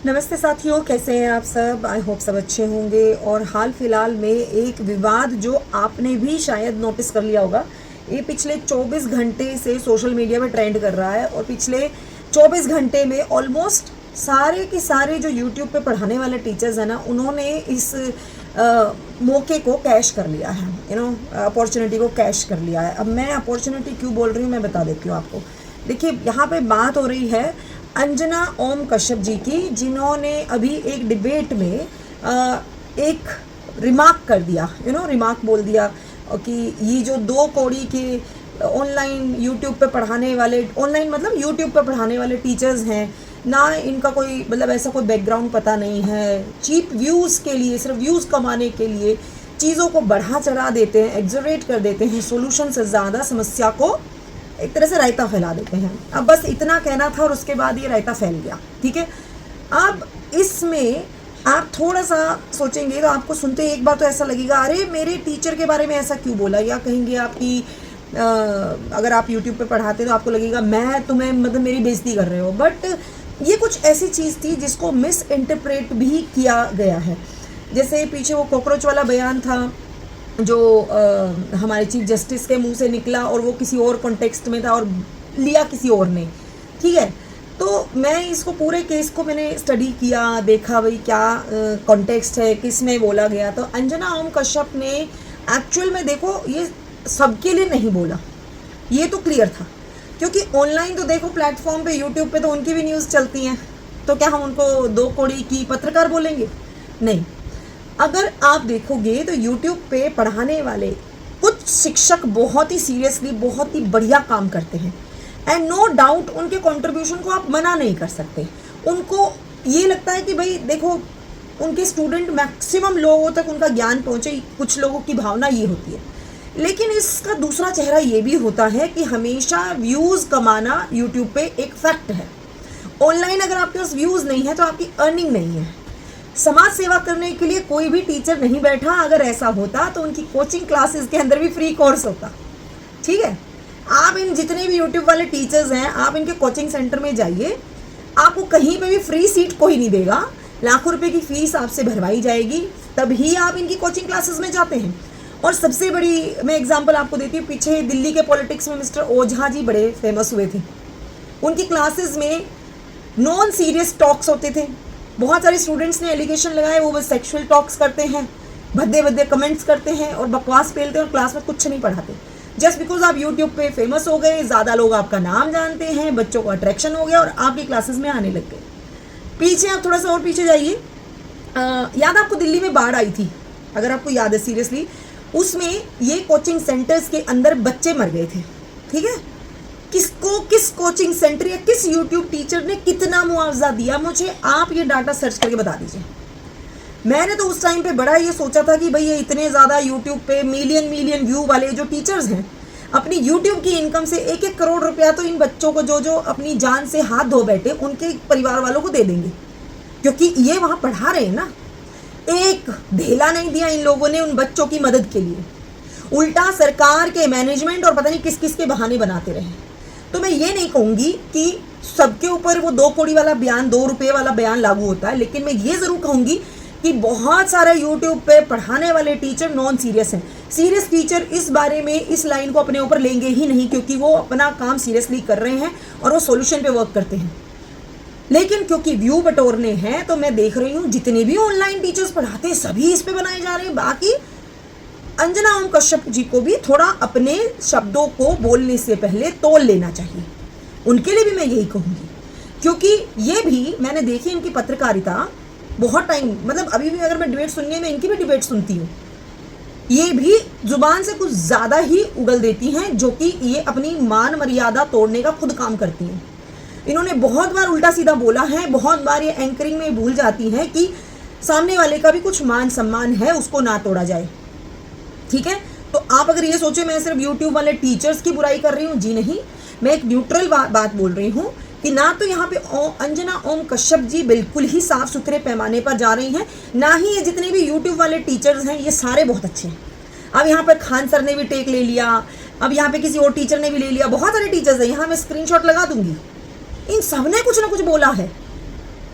नमस्ते साथियों, कैसे हैं आप सब। आई होप सब अच्छे होंगे। और हाल फिलहाल में एक विवाद जो आपने भी शायद नोटिस कर लिया होगा, ये पिछले 24 घंटे से सोशल मीडिया में ट्रेंड कर रहा है। और पिछले 24 घंटे में ऑलमोस्ट सारे के सारे जो यूट्यूब पे पढ़ाने वाले टीचर्स हैं ना, उन्होंने इस मौके को कैश कर लिया है, अपॉर्चुनिटी को कैश कर लिया है। अब मैं अपॉर्चुनिटी क्यों बोल रही हूँ मैं बता देती हूँ आपको। देखिए, यहाँ पे बात हो रही है अंजना ओम कश्यप जी की, जिन्होंने अभी एक डिबेट में एक रिमार्क कर दिया, रिमार्क बोल दिया कि ये जो 2 कौड़ी के ऑनलाइन यूट्यूब पे पढ़ाने वाले, ऑनलाइन मतलब यूट्यूब पे पढ़ाने वाले टीचर्स हैं ना, इनका कोई मतलब ऐसा कोई बैकग्राउंड पता नहीं है, चीप व्यूज़ के लिए, सिर्फ व्यूज़ कमाने के लिए चीज़ों को बढ़ा चढ़ा देते हैं, एग्जरेट कर देते हैं, सोल्यूशन से ज़्यादा समस्या को एक तरह से रायता फैला देते हैं। अब बस इतना कहना था और उसके बाद ये रायता फैल गया। ठीक है, अब इसमें आप थोड़ा सा सोचेंगे तो आपको सुनते ही एक बार तो ऐसा लगेगा, अरे मेरे टीचर के बारे में ऐसा क्यों बोला, या कहेंगे आपकी अगर आप यूट्यूब पे पढ़ाते तो आपको लगेगा मैं तुम्हें मतलब मेरी बेइज्जती कर रहे हो। बट ये कुछ ऐसी चीज़ थी जिसको मिस इंटरप्रेट भी किया गया है। जैसे पीछे वो कॉकरोच वाला बयान था जो हमारे चीफ जस्टिस के मुंह से निकला और वो किसी और कॉन्टेक्स्ट में था और लिया किसी और ने। ठीक है, तो मैं इसको पूरे केस को मैंने स्टडी किया, देखा भाई क्या कॉन्टेक्स्ट है, किस में बोला गया। तो अंजना ओम कश्यप ने एक्चुअल में देखो ये सबके लिए नहीं बोला, ये तो क्लियर था, क्योंकि ऑनलाइन तो देखो प्लेटफॉर्म पे यूट्यूब पे तो उनकी भी न्यूज़ चलती हैं, तो क्या हम उनको 2 कौड़ी की पत्रकार बोलेंगे? नहीं। अगर आप देखोगे तो यूट्यूब पे पढ़ाने वाले कुछ शिक्षक बहुत ही सीरियसली बहुत ही बढ़िया काम करते हैं, एंड नो डाउट उनके कंट्रीब्यूशन को आप मना नहीं कर सकते। उनको ये लगता है कि भाई देखो उनके स्टूडेंट मैक्सिमम लोगों तक उनका ज्ञान पहुँचे, कुछ लोगों की भावना ये होती है। लेकिन इसका दूसरा चेहरा ये भी होता है कि हमेशा व्यूज़ कमाना यूट्यूब पे एक फैक्ट है। ऑनलाइन अगर आपके पास व्यूज़ नहीं है तो आपकी अर्निंग नहीं है। समाज सेवा करने के लिए कोई भी टीचर नहीं बैठा, अगर ऐसा होता तो उनकी कोचिंग क्लासेस के अंदर भी फ्री कोर्स होता। ठीक है, आप इन जितने भी यूट्यूब वाले टीचर्स हैं, आप इनके कोचिंग सेंटर में जाइए, आपको कहीं पे भी फ्री सीट कोई नहीं देगा, लाखों रुपए की फीस आपसे भरवाई जाएगी, तभी आप इनकी कोचिंग क्लासेस में जाते हैं। और सबसे बड़ी मैं एग्जाम्पल आपको देती हूँ, पीछे दिल्ली के पॉलिटिक्स में मिस्टर ओझा जी बड़े फेमस हुए थे। उनकी क्लासेस में नॉन सीरियस टॉक्स होते थे। बहुत सारे स्टूडेंट्स ने एलिगेशन लगाए वो बस सेक्सुअल टॉक्स करते हैं, भद्दे भद्दे कमेंट्स करते हैं और बकवास फैलते हैं और क्लास में कुछ नहीं पढ़ाते। जस्ट बिकॉज आप यूट्यूब पे फेमस हो गए, ज़्यादा लोग आपका नाम जानते हैं, बच्चों को अट्रैक्शन हो गया और आपकी क्लासेस में आने लग गए। पीछे आप थोड़ा सा और पीछे जाइए, याद आपको दिल्ली में बाढ़ आई थी, अगर आपको याद है सीरियसली, उसमें ये कोचिंग सेंटर्स के अंदर बच्चे मर गए थे। ठीक है, किसको किस कोचिंग सेंटर या किस यूट्यूब टीचर ने कितना मुआवजा दिया, मुझे आप ये डाटा सर्च करके बता दीजिए। मैंने तो उस टाइम पे बड़ा ये सोचा था कि भाई ये इतने ज़्यादा यूट्यूब पे मिलियन व्यू वाले जो टीचर्स हैं, अपनी यूट्यूब की इनकम से 1-1 करोड़ रुपया तो इन बच्चों को जो अपनी जान से हाथ धो बैठे उनके परिवार वालों को दे देंगे, क्योंकि ये वहाँ पढ़ा रहे हैं ना। एक ढेला नहीं दिया इन लोगों ने उन बच्चों की मदद के लिए, उल्टा सरकार के मैनेजमेंट और पता नहीं किस किस के बहाने बनाते रहे। तो मैं ये नहीं कहूँगी कि सबके ऊपर वो 2 कौड़ी वाला बयान, 2 रुपये वाला बयान लागू होता है, लेकिन मैं ये ज़रूर कहूँगी कि बहुत सारे यूट्यूब पे पढ़ाने वाले टीचर नॉन सीरियस हैं। सीरियस टीचर इस बारे में इस लाइन को अपने ऊपर लेंगे ही नहीं, क्योंकि वो अपना काम सीरियसली कर रहे हैं और वो सॉल्यूशन पे वर्क करते हैं। लेकिन क्योंकि व्यू बटोरने हैं तो मैं देख रही हूँ जितने भी ऑनलाइन टीचर्स पढ़ाते हैं सभी इस पे बनाए जा रहे हैं। बाकी अंजना ओम कश्यप जी को भी थोड़ा अपने शब्दों को बोलने से पहले तोल लेना चाहिए, उनके लिए भी मैं यही कहूँगी। क्योंकि ये भी मैंने देखी इनकी पत्रकारिता बहुत टाइम, मतलब अभी भी अगर मैं डिबेट सुनने में इनकी भी डिबेट सुनती हूँ, ये भी जुबान से कुछ ज़्यादा ही उगल देती हैं, जो कि ये अपनी मान मर्यादा तोड़ने का खुद काम करती हैं। इन्होंने बहुत बार उल्टा सीधा बोला है, बहुत बार ये एंकरिंग में भूल जाती हैं कि सामने वाले का भी कुछ मान सम्मान है, उसको ना तोड़ा जाए। ठीक है, तो आप अगर ये सोचे मैं सिर्फ यूट्यूब वाले टीचर्स की बुराई कर रही हूँ, जी नहीं, मैं एक न्यूट्रल बात बोल रही हूँ कि ना तो यहाँ पे अंजना ओम कश्यप जी बिल्कुल ही साफ सुथरे पैमाने पर जा रही हैं, ना ही ये जितने भी यूट्यूब वाले टीचर्स हैं ये सारे बहुत अच्छे हैं। अब यहाँ पर खान सर ने भी टेक ले लिया, अब यहाँ पे किसी और टीचर ने भी ले लिया, बहुत सारे टीचर्स हैं, यहाँ मैं स्क्रीनशॉट लगा दूंगी, इन सब ने कुछ ना कुछ बोला है।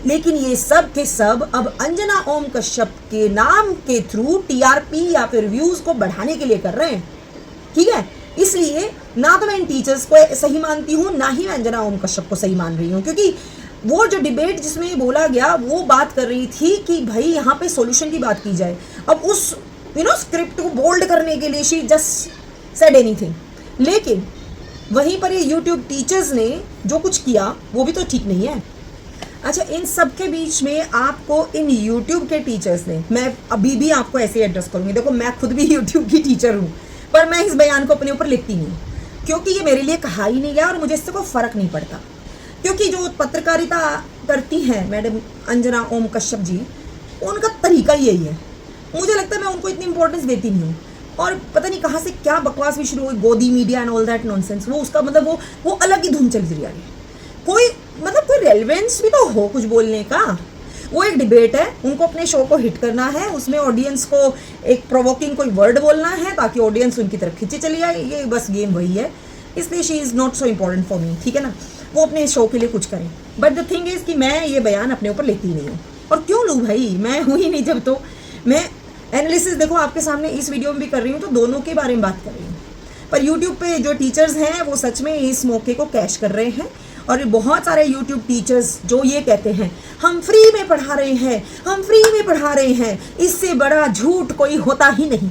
लेकिन ये सब के सब अब अंजना ओम कश्यप के नाम के थ्रू टीआरपी या फिर व्यूज को बढ़ाने के लिए कर रहे हैं, ठीक है। इसलिए ना तो मैं इन टीचर्स को सही मानती हूँ, ना ही मैं अंजना ओम कश्यप को सही मान रही हूँ, क्योंकि वो जो डिबेट जिसमें बोला गया वो बात कर रही थी कि भाई यहाँ पे सॉल्यूशन की बात की जाए। अब उस स्क्रिप्ट को बोल्ड करने के लिए शी जस्ट सेड एनीथिंग, लेकिन वहीं पर ये यूट्यूब टीचर्स ने जो कुछ किया वो भी तो ठीक नहीं है। अच्छा, इन सब के बीच में आपको इन यूट्यूब के टीचर्स ने, मैं अभी भी आपको ऐसे एड्रेस करूँगी, देखो मैं खुद भी यूट्यूब की टीचर हूँ, पर मैं इस बयान को अपने ऊपर लिखती नहीं, क्योंकि ये मेरे लिए कहा ही नहीं गया और मुझे इससे कोई फ़र्क नहीं पड़ता। क्योंकि जो पत्रकारिता करती हैं मैडम अंजना ओम कश्यप जी, उनका तरीका ही यही है। मुझे लगता है मैं उनको इतनी इंपॉर्टेंस देती नहीं हूँ, और पता नहीं कहाँ से क्या बकवास भी शुरू हुई, गोदी media and all that nonsense, वो उसका मतलब वो अलग ही धुन चल रही है। कोई रेलेवेंस भी तो हो कुछ बोलने का। वो एक डिबेट है, उनको अपने शो को हिट करना है, उसमें ऑडियंस को एक प्रोवोकिंग कोई वर्ड बोलना है ताकि ऑडियंस उनकी तरफ खींची चली आए, ये बस गेम वही है। इसलिए she is not so important for me, ठीक है ना। वो अपने शो के लिए कुछ करें, बट द थिंग इज़ कि मैं ये बयान अपने ऊपर लेती नहीं हूँ। और क्यों लूँ भाई, मैं हूँ ही नहीं जब, तो मैं एनालिसिस देखो आपके सामने इस वीडियो में भी कर रही हूँ, तो दोनों के बारे में बात कर रही हूँ। पर यूट्यूब पे जो टीचर्स हैं वो सच में इस मौके को कैश कर रहे हैं, और बहुत सारे यूट्यूब टीचर्स जो ये कहते हैं हम फ्री में पढ़ा रहे हैं, हम फ्री में पढ़ा रहे हैं, इससे बड़ा झूठ कोई होता ही नहीं।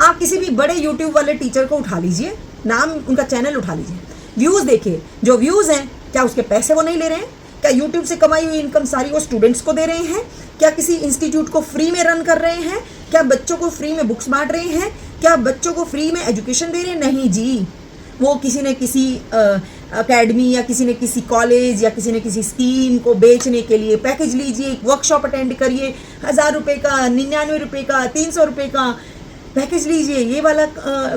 आप किसी भी बड़े यूट्यूब वाले टीचर को उठा लीजिए, नाम उनका चैनल उठा लीजिए, व्यूज़ देखिए, जो व्यूज़ हैं क्या उसके पैसे वो नहीं ले रहे हैं? क्या यूट्यूब से कमाई हुई इनकम सारी वो स्टूडेंट्स को दे रहे हैं? क्या किसी इंस्टीट्यूट को फ्री में रन कर रहे हैं? क्या बच्चों को फ्री में बुक्स बांट रहे हैं? क्या बच्चों को फ्री में एजुकेशन दे रहे हैं? नहीं जी, वो किसी ने किसी अकेडमी या किसी ने किसी कॉलेज या किसी ने किसी स्कीम को बेचने के लिए पैकेज लीजिए, एक वर्कशॉप अटेंड करिए, 1000 रुपये का, 99 रुपये का, 300 रुपये का पैकेज लीजिए, ये वाला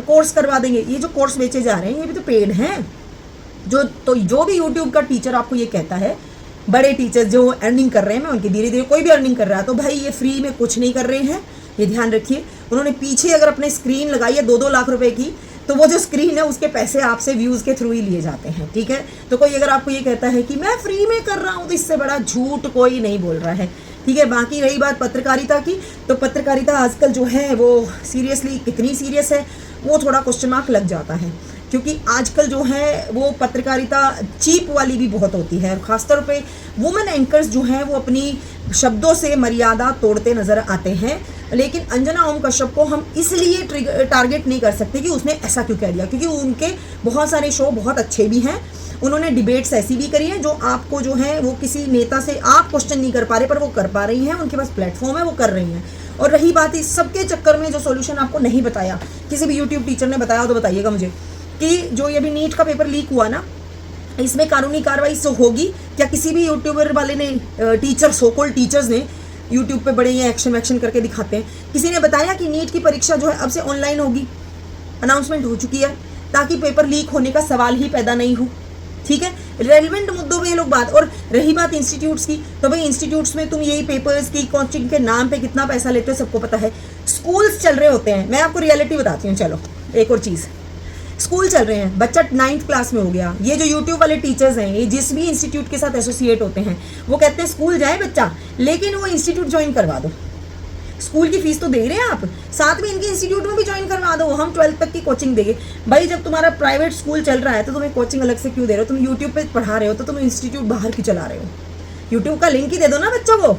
कोर्स करवा देंगे। ये जो कोर्स बेचे जा रहे हैं ये भी तो पेड हैं। जो भी यूट्यूब का टीचर आपको ये कहता है, बड़े टीचर्स जो अर्निंग कर रहे हैं, मैं उनकी धीरे धीरे कोई भी अर्निंग कर रहा है तो भाई ये फ्री में कुछ नहीं कर रहे हैं, ये ध्यान रखिए। उन्होंने पीछे अगर अपने स्क्रीन लगाई है 2-2 लाख रुपए की, तो वो जो स्क्रीन है उसके पैसे आपसे व्यूज़ के थ्रू ही लिए जाते हैं, ठीक है। तो कोई अगर आपको ये कहता है कि मैं फ्री में कर रहा हूँ, तो इससे बड़ा झूठ कोई नहीं बोल रहा है, ठीक है। बाकी रही बात पत्रकारिता की, तो पत्रकारिता आजकल जो है वो सीरियसली कितनी सीरियस है वो थोड़ा क्वेश्चन मार्क लग जाता है, क्योंकि आजकल जो है वो पत्रकारिता चीप वाली भी बहुत होती है, और ख़ासतौर पे वुमेन एंकर्स जो हैं वो अपनी शब्दों से मर्यादा तोड़ते नज़र आते हैं। लेकिन अंजना ओम कश्यप को हम इसलिए टारगेट नहीं कर सकते कि उसने ऐसा क्यों कह दिया, क्योंकि उनके बहुत सारे शो बहुत अच्छे भी हैं। उन्होंने डिबेट्स ऐसी भी करी हैं जो आपको जो है वो किसी नेता से आप क्वेश्चन नहीं कर पा रहे, पर वो कर पा रही हैं, उनके पास प्लेटफॉर्म है, वो कर रही हैं। और रही बात इस सबके चक्कर में जो सोल्यूशन आपको नहीं बताया, किसी भी यूट्यूब टीचर ने बताया तो बताइएगा मुझे, कि जो ये भी नीट का पेपर लीक हुआ ना, इसमें कानूनी कार्रवाई होगी क्या? किसी भी यूट्यूबर वाले ने, टीचर सो कॉल्ड टीचर्स ने, यूट्यूब पे बड़े ये एक्शन करके दिखाते हैं, किसी ने बताया कि नीट की परीक्षा जो है अब से ऑनलाइन होगी? अनाउंसमेंट हो चुकी है, ताकि पेपर लीक होने का सवाल ही पैदा नहीं हो, ठीक है। रेलिवेंट मुद्दों पे ये लोग बात। और रही बात इंस्टीट्यूट्स की, तो भाई इंस्टीट्यूट्स में तुम यही पेपर्स की कोचिंग के नाम पे कितना पैसा लेते हो सबको पता है। स्कूल्स चल रहे होते हैं, मैं आपको रियलिटी बताती हूँ। चलो एक और चीज़, स्कूल चल रहे हैं, बच्चा 9th क्लास में हो गया, ये जो यूट्यूब वाले टीचर्स हैं, ये जिस भी इंस्टीट्यूट के साथ एसोसिएट होते हैं, वो कहते हैं स्कूल जाए बच्चा, लेकिन वो इंस्टीट्यूट ज्वाइन करवा दो। स्कूल की फीस तो दे रहे हैं आप, साथ में इनके इंस्टीट्यूट में भी ज्वाइन करवा दो, हम 12th तक की कोचिंग देंगे। भाई जब तुम्हारा प्राइवेट स्कूल चल रहा है तो तुम्हें कोचिंग अलग से क्यों दे रहे हो? तुम यूट्यूब पे पढ़ा रहे हो तो तुम इंस्टीट्यूट बाहर क्यों चला रहे हो? यूट्यूब का लिंक ही दे दो ना बच्चों को,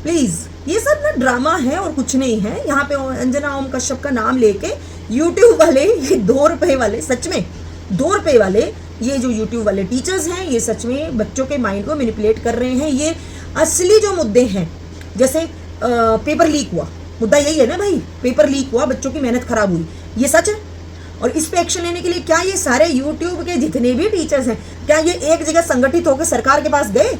प्लीज़। ये सब ना ड्रामा है और कुछ नहीं है। यहाँ पे अंजना ओम कश्यप का नाम लेके यूट्यूब वाले, ये 2 रुपये वाले, सच में 2 रुपये वाले, ये जो यूट्यूब वाले टीचर्स हैं, ये सच में बच्चों के माइंड को मैनिपुलेट कर रहे हैं। ये असली जो मुद्दे हैं, जैसे पेपर लीक हुआ, मुद्दा यही है ना भाई, पेपर लीक हुआ, बच्चों की मेहनत खराब हुई, ये सच है। और इस पे एक्शन लेने के लिए क्या ये सारे यूट्यूब के जितने भी टीचर्स हैं, क्या ये एक जगह संगठित होकर सरकार के पास गए?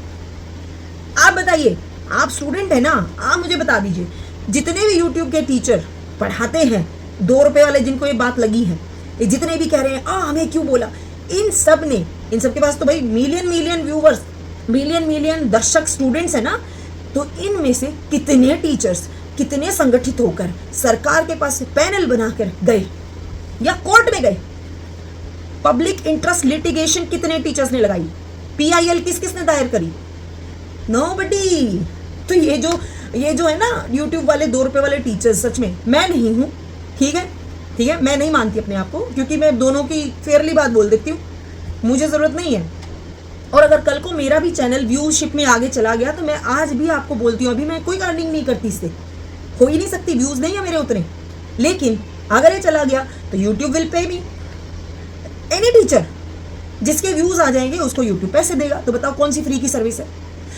आप बताइए, आप स्टूडेंट है ना, आप मुझे बता दीजिए, जितने भी यूट्यूब के टीचर पढ़ाते हैं, 2 रुपये वाले जिनको ये बात लगी है, ये जितने भी कह रहे हैं हमें क्यों बोला, इन सब के पास तो भाई मिलियन व्यूवर्स, मिलियन दर्शक स्टूडेंट्स है ना। तो इनमें से कितने टीचर्स, कितने संगठित होकर सरकार के पास पैनल बनाकर गए या कोर्ट में गए? पब्लिक इंटरेस्ट लिटिगेशन कितने टीचर्स ने लगाई? PIL किसने दायर करी? नोबडी। तो ये जो है ना यूट्यूब वाले 2 रुपए वाले टीचर्स, सच में मैं नहीं हूँ, ठीक है, ठीक है, मैं नहीं मानती अपने आप को, क्योंकि मैं दोनों की फेयरली बात बोल देती हूँ, मुझे ज़रूरत नहीं है। और अगर कल को मेरा भी चैनल व्यूशिप में आगे चला गया तो मैं आज भी आपको बोलती हूँ, अभी मैं कोई अर्निंग नहीं करती इससे, हो ही नहीं सकती, व्यूज़ नहीं है मेरे उतने। लेकिन अगर ये चला गया तो YouTube will pay me. Any teacher जिसके व्यूज़ आ जाएंगे उसको यूट्यूब पैसे देगा। तो बताओ कौन सी फ्री की सर्विस है?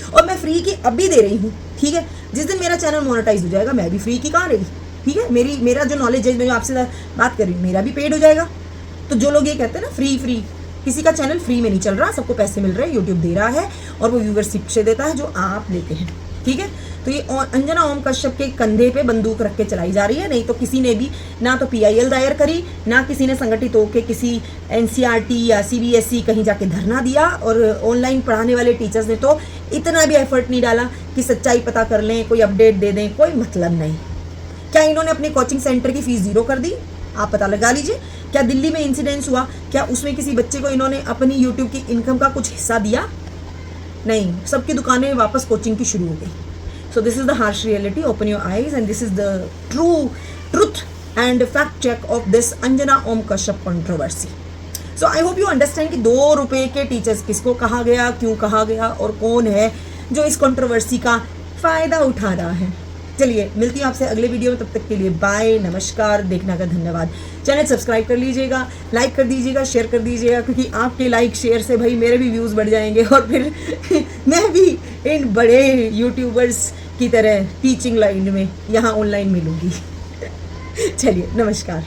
और मैं फ्री की अब भी दे रही हूँ, ठीक है। जिस दिन मेरा चैनल मोनेटाइज हो जाएगा मैं भी फ्री की कहाँ रही, ठीक है। मेरा जो नॉलेज है, मैं जो आपसे बात कर रही हूँ, मेरा भी पेड हो जाएगा। तो जो लोग ये कहते हैं ना फ्री, किसी का चैनल फ्री में नहीं चल रहा, सबको पैसे मिल रहे हैं, यूट्यूब दे रहा है और वो व्यूअरशिप से देता है जो आप लेते हैं, ठीक है। तो ये अंजना ओम कश्यप के कंधे पे बंदूक रख के चलाई जा रही है। नहीं तो किसी ने भी ना तो PIL दायर करी, ना किसी ने संगठित होकर किसी NCERT या CBSE कहीं जाके धरना दिया, और ऑनलाइन पढ़ाने वाले टीचर्स ने तो इतना भी एफर्ट नहीं डाला कि सच्चाई पता कर लें, कोई अपडेट दे दें, कोई मतलब नहीं। क्या इन्होंने अपने कोचिंग सेंटर की फीस 0 कर दी? आप पता लगा लीजिए। क्या दिल्ली में इंसिडेंस हुआ, क्या उसमें किसी बच्चे को इन्होंने अपनी यूट्यूब की इनकम का कुछ हिस्सा दिया? नहीं, सबकी दुकानें वापस कोचिंग की शुरू हो गई। So this is the harsh reality, open your eyes and this is the truth and fact check of this Anjana Om Kashyap controversy. So I hope you understand कि 2 रुपए के टीचर्स किसको कहा गया, क्यों कहा गया, और कौन है जो इस कंट्रोवर्सी का फ़ायदा उठा रहा है। चलिए मिलती हूँ आपसे अगले वीडियो में, तब तक के लिए बाय, नमस्कार, देखने का धन्यवाद। चैनल सब्सक्राइब कर लीजिएगा, लाइक कर दीजिएगा, शेयर कर दीजिएगा, क्योंकि आपके लाइक शेयर से भाई मेरे भी व्यूज़ बढ़ जाएंगे और फिर मैं भी इन बड़े यूट्यूबर्स की तरह टीचिंग लाइन में यहाँ ऑनलाइन मिलूँगी। चलिए नमस्कार।